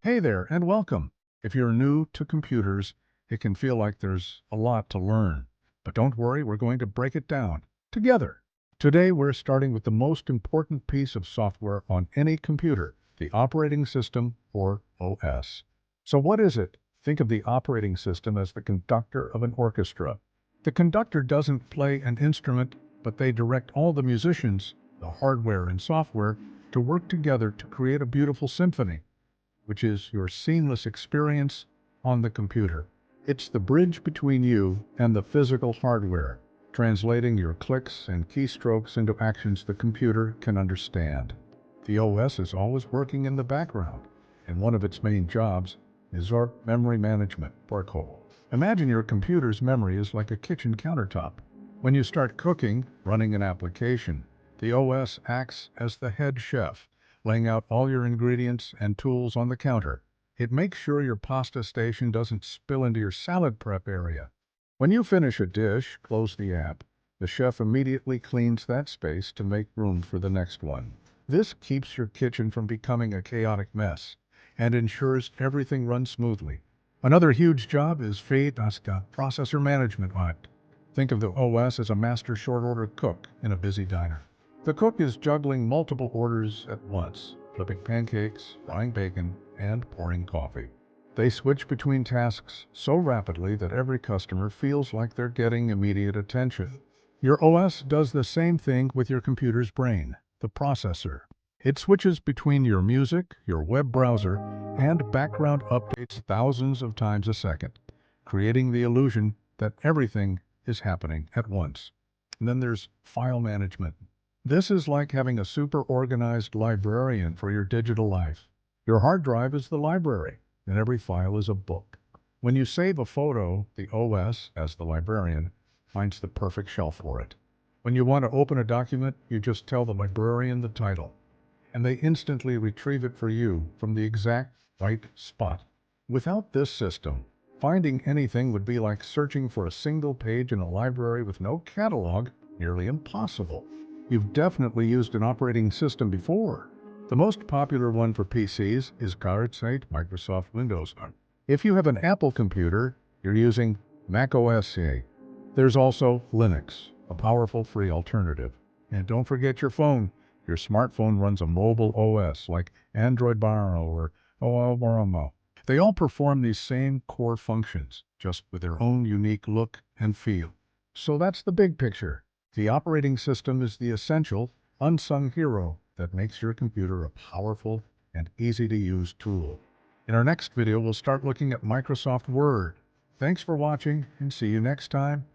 Hey there, and welcome. If you're new to computers, it can feel like there's a lot to learn. But don't worry, we're going to break it down together. Today, we're starting with the most important piece of software on any computer, the operating system, or OS. So what is it? Think of the operating system as the conductor of an orchestra. The conductor doesn't play an instrument, but they direct all the musicians, the hardware and software, to work together to create a beautiful symphony, which is your seamless experience on the computer. It's the bridge between you and the physical hardware, translating your clicks and keystrokes into actions the computer can understand. The OS is always working in the background, and one of its main jobs is our memory management protocol. Imagine your computer's memory is like a kitchen countertop. When you start cooking, running an application, the OS acts as the head chef, laying out all your ingredients and tools on the counter. It makes sure your pasta station doesn't spill into your salad prep area. When you finish a dish, close the app. The chef immediately cleans that space to make room for the next one. This keeps your kitchen from becoming a chaotic mess and ensures everything runs smoothly. Another huge job is processor management. Think of the OS as a master short order cook in a busy diner. The cook is juggling multiple orders at once, flipping pancakes, frying bacon, and pouring coffee. They switch between tasks so rapidly that every customer feels like they're getting immediate attention. Your OS does the same thing with your computer's brain, the processor. It switches between your music, your web browser, and background updates thousands of times a second, creating the illusion that everything is happening at once. And then there's file management. This is like having a super organized librarian for your digital life. Your hard drive is the library, and every file is a book. When you save a photo, the OS, as the librarian, finds the perfect shelf for it. When you want to open a document, you just tell the librarian the title, and they instantly retrieve it for you from the exact right spot. Without this system, finding anything would be like searching for a single page in a library with no catalog, nearly impossible. You've definitely used an operating system before. The most popular one for PCs is Microsoft Windows. If you have an Apple computer, you're using Mac OS. There's also Linux, a powerful free alternative. And don't forget your phone. Your smartphone runs a mobile OS like Android Barrow or OLBaramo. They all perform these same core functions, just with their own unique look and feel. So that's the big picture. The operating system is the essential, unsung hero that makes your computer a powerful and easy-to-use tool. In our next video, we'll start looking at Microsoft Word. Thanks for watching, and see you next time.